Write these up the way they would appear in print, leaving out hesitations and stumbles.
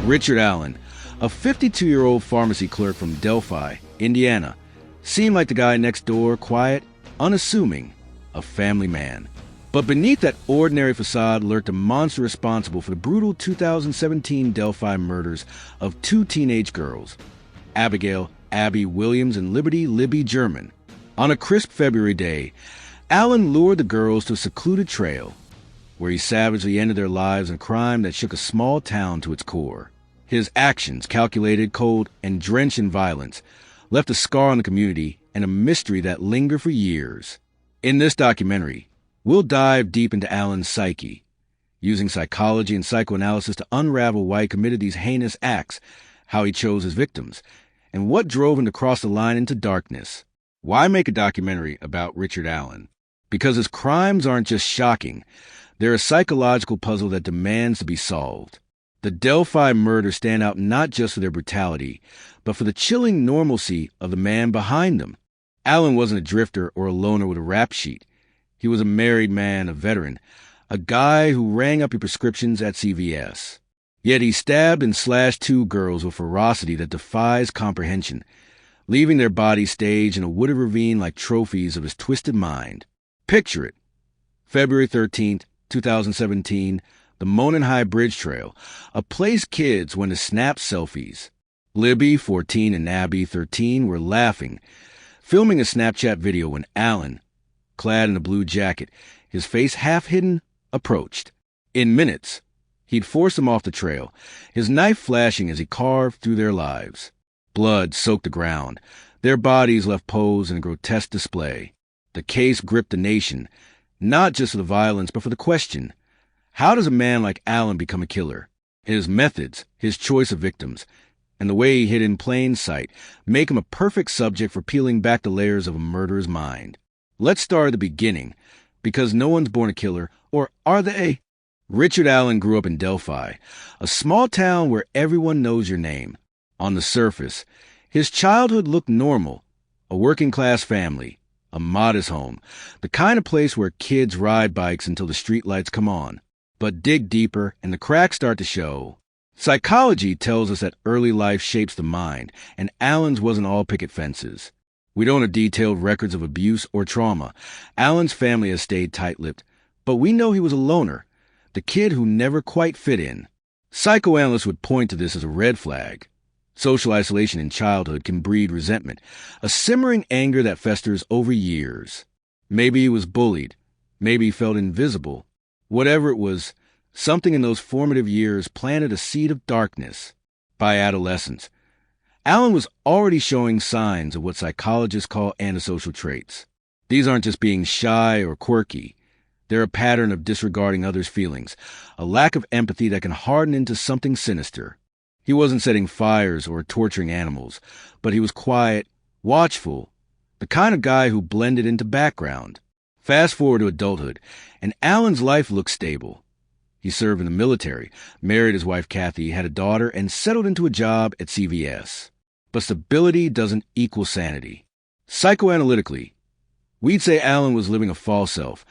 Richard Allen, a 52-year-old pharmacy clerk from Delphi, Indiana, seemed like the guy next door, quiet, unassuming, a family man. But beneath that ordinary facade lurked a monster responsible for the brutal 2017 Delphi murders of two teenage girls, Abigail, Abby Williams, and Libby German. On a crisp February day, Allen lured the girls to a secluded trail, where he savagely ended their lives in a crime that shook a small town to its core. His actions, calculated, cold, and drenched in violence, left a scar on the community and a mystery that lingered for years. In this documentary, we'll dive deep into Allen's psyche, using psychology and psychoanalysis to unravel why he committed these heinous acts, how he chose his victims, and what drove him to cross the line into darkness. Why make a documentary about Richard Allen? Because his crimes aren't just shocking, they're a psychological puzzle that demands to be solved. The Delphi murders stand out not just for their brutality, but for the chilling normalcy of the man behind them. Allen wasn't a drifter or a loner with a rap sheet. He was a married man, a veteran, a guy who rang up your prescriptions at CVS. Yet he stabbed and slashed two girls with ferocity that defies comprehension, leaving their bodies staged in a wooded ravine like trophies of his twisted mind. Picture it. February 13th, 2017, the Monon High Bridge Trail, a place kids went to snap selfies. Libby, 14, and Abby, 13, were laughing, filming a Snapchat video when Allen, clad in a blue jacket, his face half hidden, approached. In minutes, he'd forced them off the trail, his knife flashing as he carved through their lives. Blood soaked the ground. Their bodies left posed in a grotesque display. The case gripped the nation, not just for the violence, but for the question, how does a man like Allen become a killer? His methods, his choice of victims, and the way he hid in plain sight make him a perfect subject for peeling back the layers of a murderer's mind. Let's start at the beginning, because no one's born a killer, or are they? Richard Allen grew up in Delphi, a small town where everyone knows your name. On the surface, his childhood looked normal, a working-class family, a modest home, the kind of place where kids ride bikes until the streetlights come on. But dig deeper, and the cracks start to show. Psychology tells us that early life shapes the mind, and Allen's wasn't all picket fences. We don't have detailed records of abuse or trauma. Allen's family has stayed tight-lipped, but we know he was a loner, the kid who never quite fit in. Psychoanalysts would point to this as a red flag. Social isolation in childhood can breed resentment, a simmering anger that festers over years. Maybe he was bullied. Maybe he felt invisible. Whatever it was, something in those formative years planted a seed of darkness. By adolescence, Allen was already showing signs of what psychologists call antisocial traits. These aren't just being shy or quirky. They're a pattern of disregarding others' feelings, a lack of empathy that can harden into something sinister. He wasn't setting fires or torturing animals, but he was quiet, watchful, the kind of guy who blended into background. Fast forward to adulthood, and Allen's life looked stable. He served in the military, married his wife Kathy, had a daughter, and settled into a job at CVS. But stability doesn't equal sanity. Psychoanalytically, we'd say Allen was living a false self,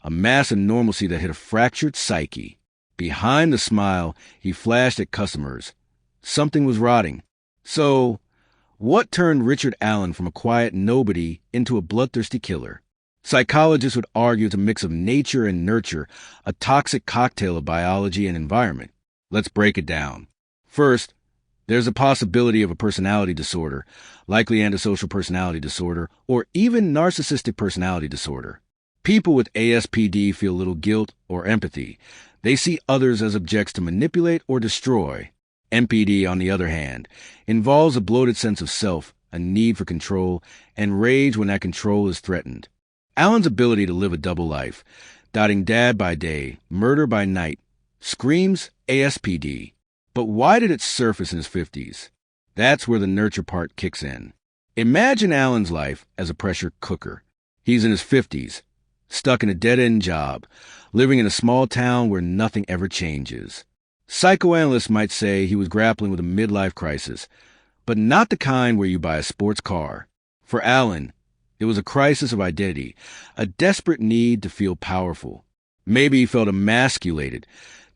a mask of normalcy that hid a fractured psyche. Behind the smile, he flashed at customers. Something was rotting. So, what turned Richard Allen from a quiet nobody into a bloodthirsty killer? Psychologists would argue it's a mix of nature and nurture, a toxic cocktail of biology and environment. Let's break it down. First, there's a possibility of a personality disorder, likely antisocial personality disorder, or even narcissistic personality disorder. People with ASPD feel little guilt or empathy. They see others as objects to manipulate or destroy. MPD, on the other hand, involves a bloated sense of self, a need for control, and rage when that control is threatened. Allen's ability to live a double life, dotting dad by day, murder by night, screams ASPD. But why did it surface in his 50s? That's where the nurture part kicks in. Imagine Allen's life as a pressure cooker. He's in his 50s, stuck in a dead-end job, living in a small town where nothing ever changes. Psychoanalysts might say he was grappling with a midlife crisis, but not the kind where you buy a sports car. For Allen, it was a crisis of identity, a desperate need to feel powerful. Maybe he felt emasculated,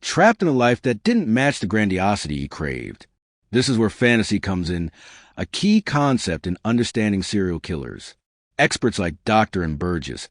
trapped in a life that didn't match the grandiosity he craved. This is where fantasy comes in, a key concept in understanding serial killers. Experts like Dr. and Burgess,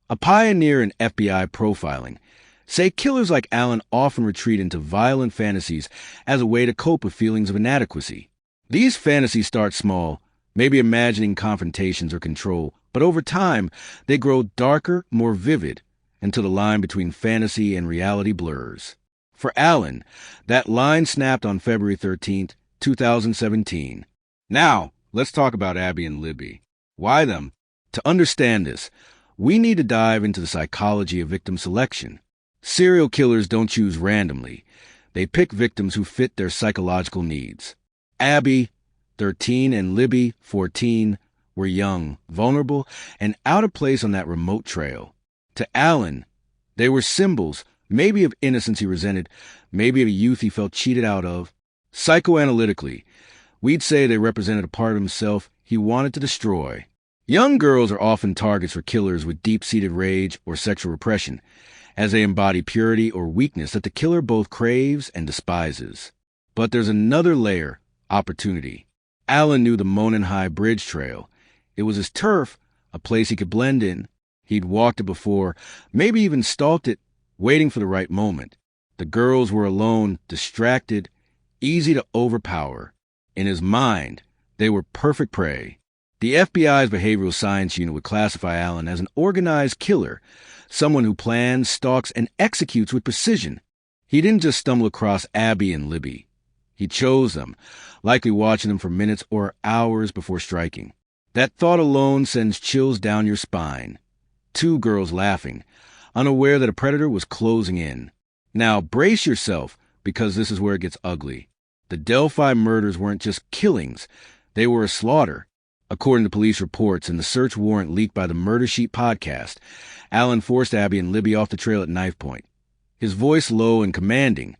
a pioneer in FBI profiling, say killers like Allen often retreat into violent fantasies as a way to cope with feelings of inadequacy. These fantasies start small, maybe imagining confrontations or control, but over time, they grow darker, more vivid, until the line between fantasy and reality blurs. For Allen, that line snapped on February 13th, 2017. Now, let's talk about Abby and Libby. Why them? To understand this, we need to dive into the psychology of victim selection. Serial killers don't choose randomly. They pick victims who fit their psychological needs. Abby, 13, and Libby, 14, were young, vulnerable, and out of place on that remote trail. To Allen, they were symbols, maybe of innocence he resented, maybe of a youth he felt cheated out of. Psychoanalytically, we'd say they represented a part of himself he wanted to destroy. Young girls are often targets for killers with deep-seated rage or sexual repression, as they embody purity or weakness that the killer both craves and despises. But there's another layer, opportunity. Allen knew the Monon High Bridge Trail. It was his turf, a place he could blend in. He'd walked it before, maybe even stalked it, waiting for the right moment. The girls were alone, distracted, easy to overpower. In his mind, they were perfect prey. The FBI's behavioral science unit would classify Allen as an organized killer, someone who plans, stalks, and executes with precision. He didn't just stumble across Abby and Libby. He chose them, likely watching them for minutes or hours before striking. That thought alone sends chills down your spine. Two girls laughing, unaware that a predator was closing in. Now brace yourself, because this is where it gets ugly. The Delphi murders weren't just killings, they were a slaughter. According to police reports and the search warrant leaked by the Murder Sheet podcast, Allen forced Abby and Libby off the trail at knife point. His voice low and commanding,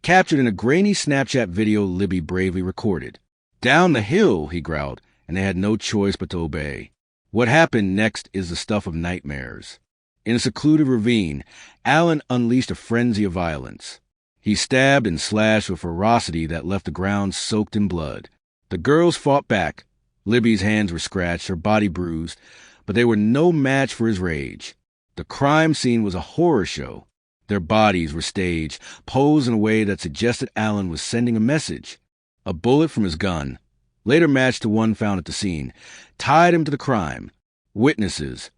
captured in a grainy Snapchat video Libby bravely recorded. "Down the hill," he growled, and they had no choice but to obey. What happened next is the stuff of nightmares. In a secluded ravine, Allen unleashed a frenzy of violence. He stabbed and slashed with ferocity that left the ground soaked in blood. The girls fought back. Libby's hands were scratched, her body bruised, but they were no match for his rage. The crime scene was a horror show. Their bodies were staged, posed in a way that suggested Allen was sending a message. A bullet from his gun, later matched to one found at the scene, tied him to the crime. Witnesses,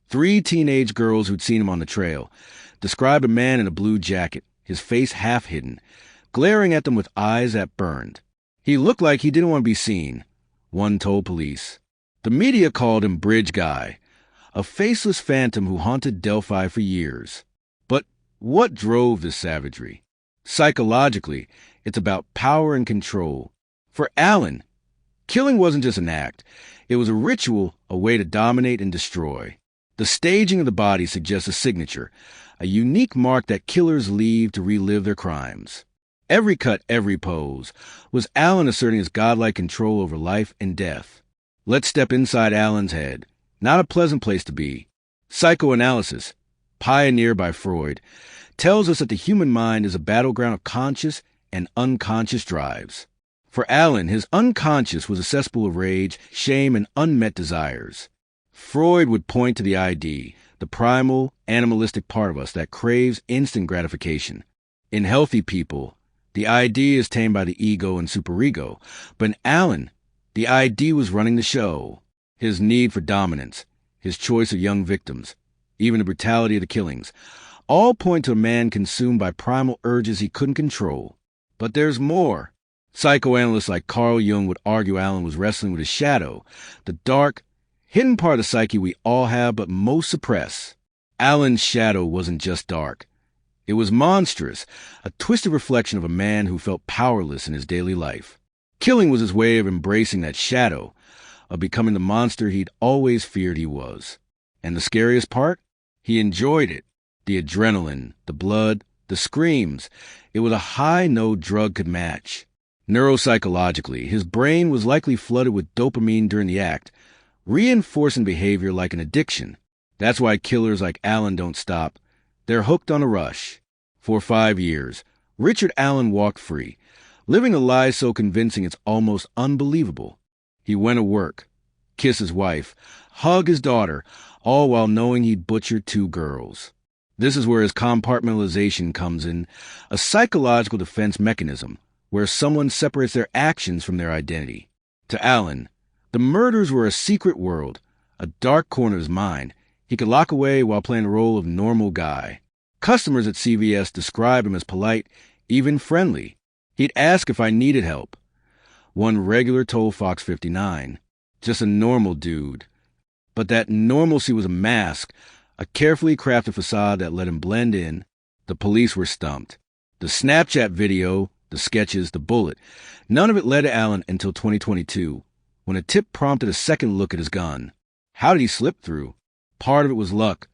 3 teenage girls who'd seen him on the trail, described a man in a blue jacket, his face half hidden, glaring at them with eyes that burned. He looked like he didn't want to be seen, one told police. The media called him Bridge Guy, a faceless phantom who haunted Delphi for years. But what drove this savagery? Psychologically, it's about power and control. For Allen, killing wasn't just an act. It was a ritual, a way to dominate and destroy. The staging of the body suggests a signature, a unique mark that killers leave to relive their crimes. Every cut, every pose, was Allen asserting his godlike control over life and death. Let's step inside Allen's head. Not a pleasant place to be. Psychoanalysis, pioneered by Freud, tells us that the human mind is a battleground of conscious and unconscious drives. For Allen, his unconscious was a cesspool of rage, shame, and unmet desires. Freud would point to the ID, the primal, animalistic part of us that craves instant gratification. In healthy people, the ID is tamed by the ego and superego, but in Allen, the ID was running the show. His need for dominance, his choice of young victims, even the brutality of the killings, all point to a man consumed by primal urges he couldn't control. But there's more. Psychoanalysts like Carl Jung would argue Allen was wrestling with his shadow, the dark, hidden part of the psyche we all have but most suppress. Allen's shadow wasn't just dark. It was monstrous, a twisted reflection of a man who felt powerless in his daily life. Killing was his way of embracing that shadow, of becoming the monster he'd always feared he was. And the scariest part? He enjoyed it. The adrenaline, the blood, the screams. It was a high no drug could match. Neuropsychologically, his brain was likely flooded with dopamine during the act, reinforcing behavior like an addiction. That's why killers like Allen don't stop. They're hooked on a rush. For 5 years, Richard Allen walked free, living a lie so convincing it's almost unbelievable. He went to work, kissed his wife, hugged his daughter, all while knowing he'd butchered 2 girls. This is where his compartmentalization comes in, a psychological defense mechanism where someone separates their actions from their identity. To Allen, the murders were a secret world, a dark corner of his mind he could lock away while playing the role of normal guy. Customers at CVS described him as polite, even friendly. He'd ask if I needed help. One regular told Fox 59, just a normal dude. But that normalcy was a mask, a carefully crafted facade that let him blend in. The police were stumped. The Snapchat video, the sketches, the bullet, none of it led to Allen until 2022, when a tip prompted a second look at his gun. How did he slip through? Part of it was luck,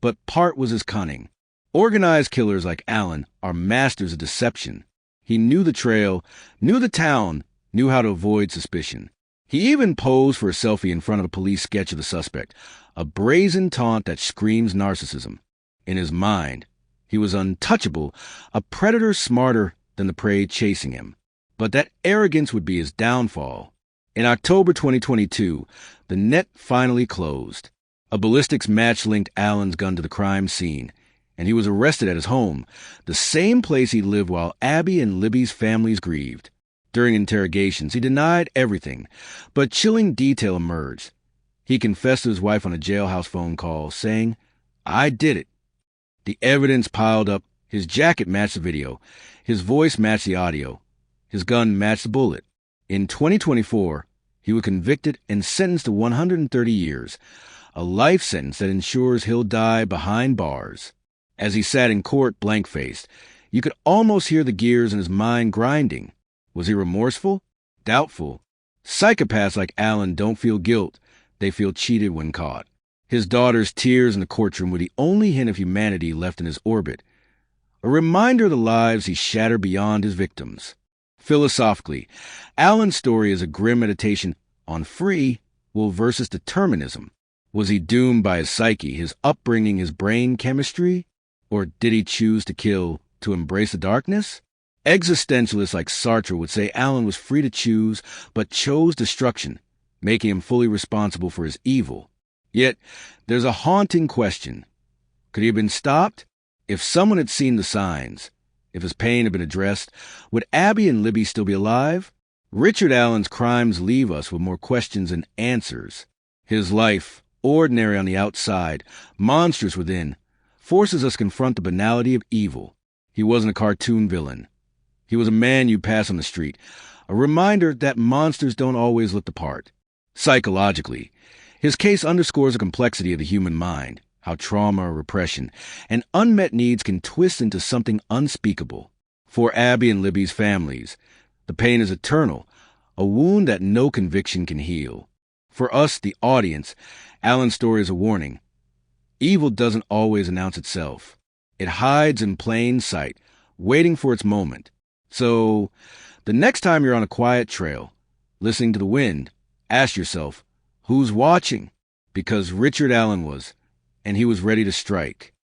but part was his cunning. Organized killers like Allen are masters of deception. He knew the trail, knew the town, knew how to avoid suspicion. He even posed for a selfie in front of a police sketch of the suspect, a brazen taunt that screams narcissism. In his mind, he was untouchable, a predator smarter than the prey chasing him. But that arrogance would be his downfall. In October 2022, the net finally closed. A ballistics match linked Allen's gun to the crime scene, and he was arrested at his home, the same place he lived while Abby and Libby's families grieved. During interrogations, he denied everything, but chilling detail emerged. He confessed to his wife on a jailhouse phone call, saying, "I did it." The evidence piled up. His jacket matched the video. His voice matched the audio. His gun matched the bullet. In 2024, he was convicted and sentenced to 130 years, a life sentence that ensures he'll die behind bars. As he sat in court blank-faced, you could almost hear the gears in his mind grinding. Was he remorseful? Doubtful. Psychopaths like Allen don't feel guilt. They feel cheated when caught. His daughter's tears in the courtroom were the only hint of humanity left in his orbit, a reminder of the lives he shattered beyond his victims. Philosophically, Allen's story is a grim meditation on free will versus determinism. Was he doomed by his psyche, his upbringing, his brain chemistry? Or did he choose to kill to embrace the darkness? Existentialists like Sartre would say Allen was free to choose, but chose destruction, making him fully responsible for his evil. Yet, there's a haunting question. Could he have been stopped? If someone had seen the signs, if his pain had been addressed, would Abby and Libby still be alive? Richard Allen's crimes leave us with more questions than answers. His life, ordinary on the outside, monstrous within, forces us to confront the banality of evil. He wasn't a cartoon villain. He was a man you pass on the street, a reminder that monsters don't always look the part. Psychologically, his case underscores the complexity of the human mind, how trauma, repression, and unmet needs can twist into something unspeakable. For Abby and Libby's families, the pain is eternal, a wound that no conviction can heal. For us, the audience, Allen's story is a warning. Evil doesn't always announce itself. It hides in plain sight, waiting for its moment. So, the next time you're on a quiet trail, listening to the wind, ask yourself, who's watching? Because Richard Allen was, and he was ready to strike.